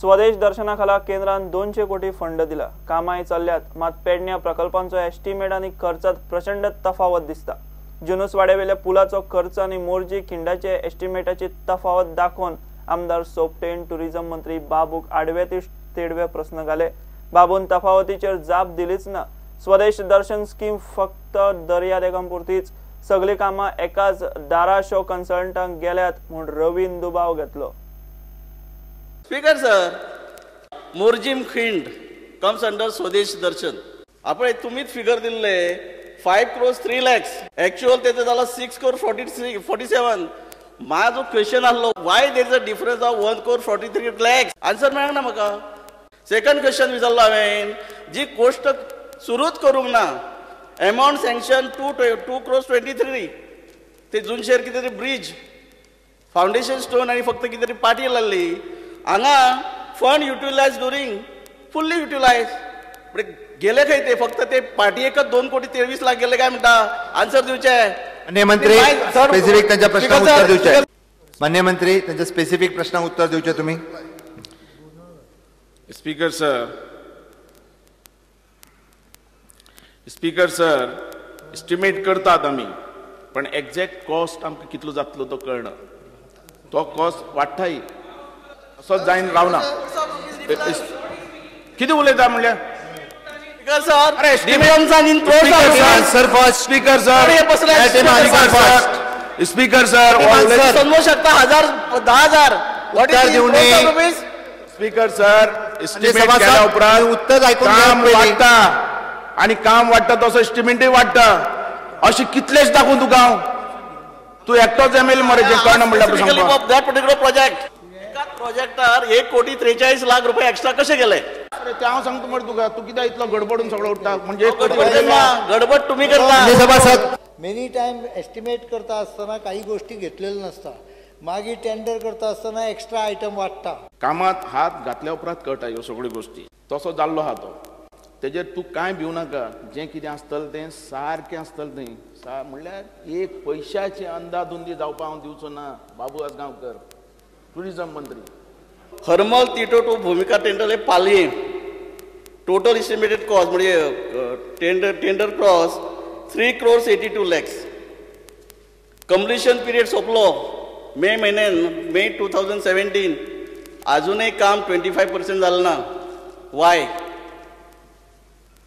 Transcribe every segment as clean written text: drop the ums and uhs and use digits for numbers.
स्वदेश दर्शनाखाला केंद्रान 200 कोटी फंड दिला। कामाय चल्ल्यात, मात पेडण्या प्रकल्पांचो एस्टिमेट आनी खर्चात प्रचंड तफावत दिसता। जुनूसवाड्यावेल्या पुलाचो खर्च आनी मोर्जी खिंडाचे एस्टिमेटाची तफावत दाखोवन आमदार सोपटेन टुरिझम मंत्री बाबूक आडवे तेडवे प्रश्न घाले। बाबून तफावतीचेर जाप दिलीच ना। स्वदेश दर्शन स्कीम फक्त दर्या देगांपुरतीच, सगळी कामां एकाच धाराशो कन्सल्टंटांक गेल्यात म्हूण रवीन दुबाव घेतलो। स्पीकर सर, मोर्जीम खिंड कम्स अंडर स्वदेश दर्शन। आपण तुम्हीच फिगर दिले 5 crores 3 lakhs, ऍक्च्युअल तेजे जाला 6 crore 47। माझो क्वेश्चन आसलो, Y there is a difference of 1 crore 43 lakhs? Answer मेळना ना म्हाका। सेकंड क्वेश्चन विचारलो हांवें, जी गोष्ट सुरूच करूंक ना, अमाउंट सँक्शन 2 crores 23, ते जुनशेर कितें तरी ब्रिज फाउंडेशन स्टोन आनी फक्त कितें तरी पाटी लागली। हांगा fund utilise during fully utilise, गेले खंय ते फक्त ते पाटयेकच 2 कोटी 23 लाख गेले काय म्हणटा? आन्सर दिवचे। माननीय मंत्री स्पेसिफिक त्यांच्या प्रश्नाक उत्तर दिवचे। माननीय मंत्री त्यांच्या स्पेसिफिक प्रश्नाक उत्तर दिवचे तुम्ही। स्पीकर सर, एस्टिमेट करतात आमी, पण एक्झॅक्ट कॉस्ट आमकां कितलो जातलो तो कळना। तो कॉस्ट वाडटाय असोच जायन रावना। कितें उलयता म्हणल्या? स्पीकर सर, अरे डिफरन्स आनी sir first speaker sir, speaker sir already समजू शकता 1000 what is speaker sir, estimate केल्या उपरांत उत्तर ऐकून काम वाडटा आणि काम वाडटा तसो एस्टिमेटय वाडटा। अशें कितलेच दाखोवन तुका हांव? तूं एकटोच एमएलए मरे जे कळना म्हणल्यार दॅट पर्टिक्युलर प्रोजेक्ट, एकाच प्रोजेक्टार 1 कोटी 43 लाख रुपये एक्स्ट्रा कशे गेले? अरे ते हांव सांगता मरे तुका, तूं कित्याक इतलो गडबडून सगळो उठता? म्हणजे गडबड तुम्ही करता। मेनी टाइम एस्टिमेट करता असताना काही गोष्टी घेतलेल्या नसता, मागीर टेंडर करता असताना एक्स्ट्रा आयटम वाडटा। कामात हात घातल्या उपरांत कळटा ह्यो सगळ्यो गोष्टी। तसो जाल्लो आहा तो, तेजेर तूं कांय भिवू नाका। जें कितें आसतलें तें सारकें आसतलें थंय। म्हणल्यार एक पयशाची अंदाधुंदी जावपाक हांव दिवचो ना। बाबू आसगांवकर, टुरिझम मंत्री। हरमल तिटो टू भूमिका टेंडर पालये, टोटल एस्टिमेटेड कॉस्ट म्हणजे tender cross 3 crores 82 lakhs। Completion period सोंपलो मे म्हयन्यान, मे 2017। अजूनही काम 25% जालें ना। वाय?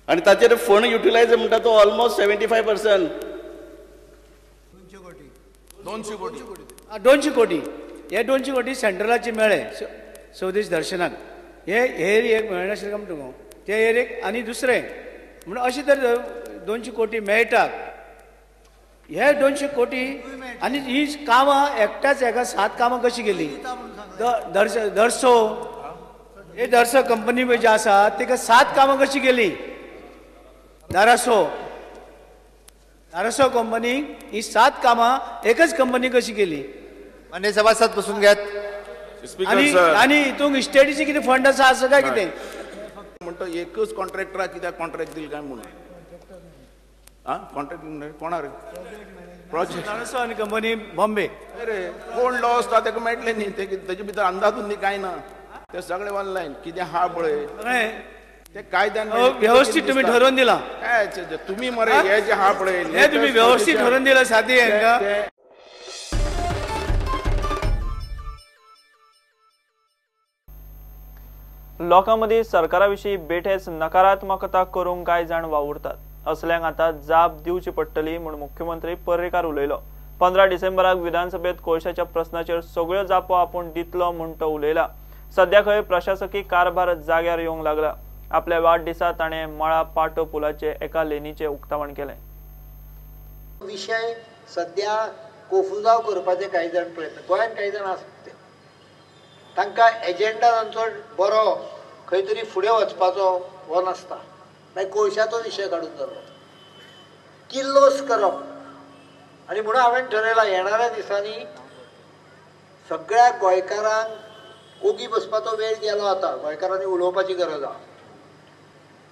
आणि ताचेर फंड युटिलायज म्हणटा तो ऑलमोस्ट 75%। 200 कोटी हे 200 कोटी सेंट्रलाचे मेळ्ळे स्वदेश दर्शनाक। हे एक मेळनाशिल्लें काय म्हणटा ते एक आनी दुसरें म्हणून अशें तर 200 कोटी मेळटात। हे 200 कोटी आनी ही कामां एकट्याच हेका 7 कामां कशी गेली? दर्सो हे दर्सो कंपनी जी आसा तिका 7 कामां कशी गेली? धारासो कंपनी ही 7 कामां एकच कंपनी कशी गेली? मान्य सभासद बसून घ्यात। आणि हितून इस्टेटीचे कितें फंड आसा असं काय कितें म्हणतो? एकच कॉन्ट्रॅक्टराक कित्याक कॉन्ट्रॅक्ट दिल काय म्हणून? कॉन्ट्रॅक्ट कोणाक? प्रोजेक्ट धारासो आनी कंपनी बॉम्बे। अरे कोण लॉ आसता तेका मेळटलें न्ही, तेजे भितर अंदाधुंदी कांय ना। ते सगळे ऑनलायन कितें हा पळय ते कायद्यान व्यवस्थित तुम्ही ठरवून दिला। तुम्ही मरे हे जे हा पळय हे तुम्ही व्यवस्थित ठरवून दिला साधी हांगा। लोकांमदी सरकाराविषयी बेठेच नकारात्मकता करूंक कांय जाण वावुरतात। असल्यांक आता जाप दिवची पडटली म्हूण मुख्यमंत्री पर्रीकार उलयलो। 15 डिसेंबराक विधानसभेत कोळशाच्या प्रश्नाचेर सगळ्यो जापो आपूण दितलो म्हूण तो उलयला। सध्या खंय प्रशासकी कारभार जाग्यार येवंक लागला। आपल्या वाडदिसा ताणें मळा पाटो पुलाचे एका लेनीचे उक्तावण केलें। विषय सध्या कोफुजाव करपाचे काही जाण प्रयत्न गोंयांत काही जाण आसता, तांकां एजेंडा तांचो बरो खंय तरी फुडें वचपाचो हो नासता। मागीर कोळशाचो विशय काडून जालो, किल्लोस करप। आनी म्हणून हांवें ठरयलां येणाऱ्या दिसांनी सगळ्या गोंयकारांक ओगी बसपाचो वेळ गेलो आतां। गोंयकारांनी उलोवपाची गरज आसा।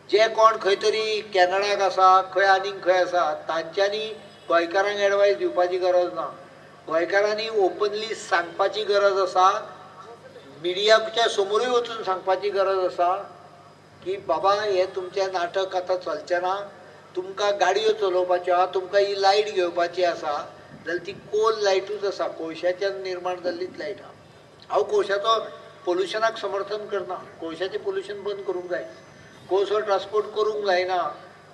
जे कोण खंय तरी कॅनडाक आसा, खंय आनीक खंय आसा, तांच्यांनी गोंयकारांक एडवायस दिवपाची गरज ना। गोंयकारांनी ओपनली सांगपाची गरज आसा मिडियाच्या समोरूय वचून सांगपाची गरज आसा की बाबा हे तुमचें नाटक आतां चलचें ना, तुमकां गाडयो चलोवपाच्यो आहा, तुमकां ही लायट घेवपाची आसा जाल्यार ती कोल लायटूच आसा, कोळशाच्यान निर्माण जाल्लीच लायट आहा. हांव कोळशाचो पोल्युशनाक समर्थन करना, कोळशाचें पोल्युशन बंद करूंक जाय, कोळसो ट्रान्सपोर्ट करूंक जायना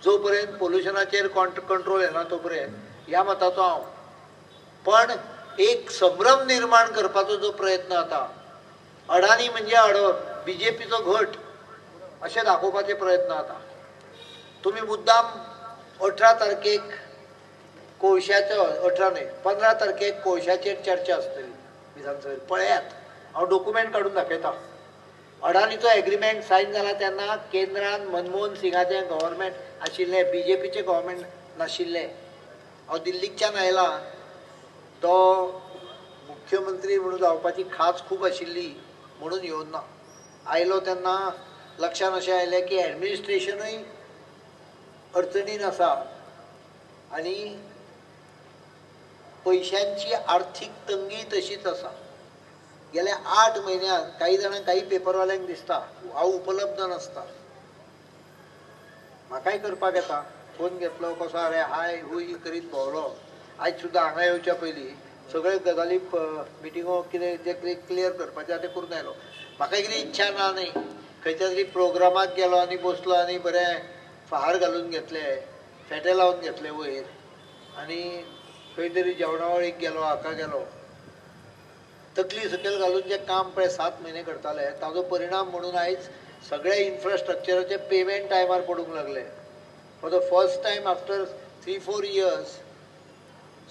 जो पर्यंत पोल्युशनाचेर कंट्रोल येना तो पर्यंत, ह्या मताचो हांव. पण एक संभ्रम निर्माण करपाचो जो प्रयत्न जाता, अडानी म्हणजे बीजेपीचो घट अशें दाखोवपाचे प्रयत्न जाता. तुमी मुद्दाम 18 तारखेक कोळशाचो 18 न्हय 15 तारखेक कोळशाचेर चर्चा आसतली विधानसभेत. पळयात, हांव डॉक्युमेंट काडून दाखयता. अडानीचो एग्रीमेंट सायन जाला तेन्ना केंद्रान मनमोहन सिंगाचें गव्हर्मेंट आशिल्लें, बीजेपीचें गव्हर्मेंट नाशिल्लें. हांव दिल्लीच्यान आयलां, तो मुख्यमंत्री म्हणून जावपाची खास खूब आशिल्ली म्हणून येवं ना. आयलो तेन्ना लक्षांत अशें आयलें की एडमिनिस्ट्रेशनूय अडचणीन आसा आनी पयशांची आर्थीक तंगी तशीच आसा. गेल्या 8 म्हयन्यांत काही जाणांक काही पेपरवाल्यांक दिसता हांव उपलब्ध नासता. म्हाकाय करपाक येता, फोन घेतलो कसो अरे हाय हूय करीत भोंवलो. आयज सुद्दां हांगा येवच्या पयलीं सगळे गजाली मिटिंगो कितें जे क्लियर करपाचें तें करून आयलो. म्हाका कितें इच्छा ना न्ही, खंयच्या तरी प्रोग्रामाक गेलो आनी बसलो आनी बरें फार घालून घेतले, फेटे लावन घेतले वयर आनी खंय तरी जेवणावळीक गेलो, हाका गेलो. तकली सकयल घालून जे काम पळय 7 म्हयने करताले ताजो परिणाम म्हणून आयज सगळ्या इन्फ्रास्ट्रक्चराचे पेमेंट टायमार पडूंक लागले. For the first time after 3-4 years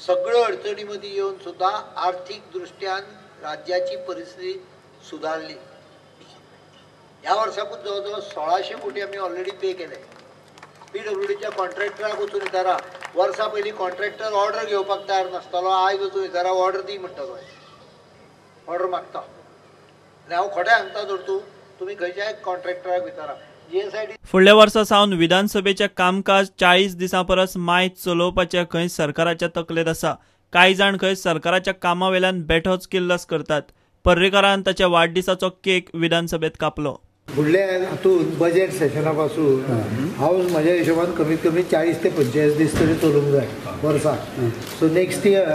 सगळ्यो अडचणी मदीं येवन सुद्दां आर्थीक दृश्ट्यान राज्याची परिस्थिती सुदारली. ह्या वर्साकूच जवळ 1600 कोटी आमी ऑलरेडी पे केले. PWDच्या कॉन्ट्रॅक्टराक वचून विचारा, वर्सा पयलीं कॉन्ट्रॅक्टर ऑर्डर घेवपाक तयार नासतालो, आयज वचून विचारा ऑर्डर दी म्हणटालो, ऑर्डर मागता. आनी हांव खोटें सांगता तर तुमी खंयच्याय कॉन्ट्रॅक्टराक विचारा. फुडल्या वर्सा सावन विधानसभेचे कामकाज 40 दिसां परस मायज चलोवपाचे खंय सरकाराच्या तकलेंत आसा. कांय जाण खंय सरकाराच्या कामा वेल्यान बेठोच किल्लस करतात. पर्रीकारान ताच्या वाडदिसाचो केक विधानसभेत कापलो. फुडल्या हातूंत बजेट सेशना पासून हाऊस म्हज्या हिशोबान कमीत कमी 40 ते 45 दीस तरी चलूंक जाय वर्साक. So next year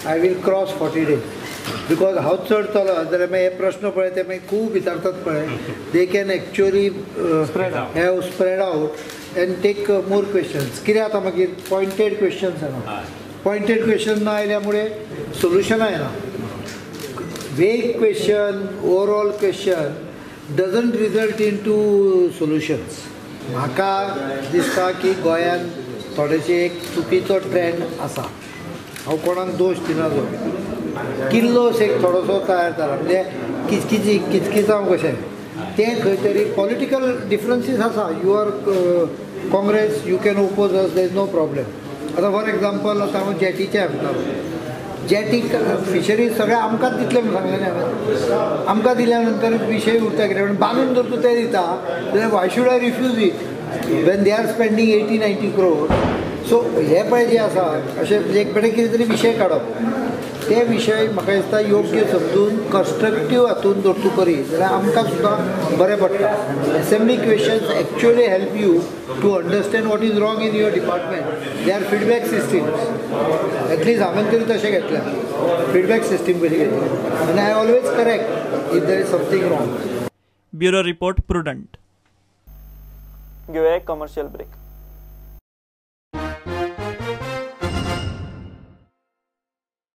I will cross 40 days because हांव चड चलत जाल्यार मागीर हे प्रश्न पळय ते मागीर खूब विचारतात पळय, they can actually have spread out and take more questions. कितें जाता मागीर पॉयंटेड क्वेश्चन्स येना, पॉयंटेड क्वेश्चन ना आयल्या मुळे सोल्युशनां येना. Vague question, overall question doesn't result into solutions. म्हाका दिसता की गोंयान थोडेशे एक चुकीचो ट्रेंड आसा. हांव कोणाक दोश दिनाजो, किल्लोस एक थोडोसो तयार जाला म्हणजे किचकिचांव कशें तें खंय तरी पॉलिटिकल डिफरन्सीस आसा. You are Congress, you can oppose us, there is no problem. आतां फॉर एग्जाम्पल आतां हांव जेटीचें सांगतालो, जेटीक फिशरीज सगळें आमकांच दितलें म्हणून सांगलें हांवें. आमकां दिल्या नंतर विशय उरता कितें म्हणून बांदून जर तूं तें दिता जाल्यार why should I refuse it when they are spending 80-90 crore. So हे पळय जें आसा अशें एक बरें कितें तरी विशय काडप, ते विशय म्हाका दिसता योग्य समजून कन्स्ट्रक्टीव हातून जर तूं करीत जाल्यार आमकां सुद्दां बरें पडटा. Assembly questions actually help you to understand what is wrong in your department. They are feedback systems. At least हांवें तरी तशें घेतल्या, फीडबॅक सिस्टम कशी घेतली आनी I always correct if there is something wrong. Bureau report prudent. घेऊया एक commercial break.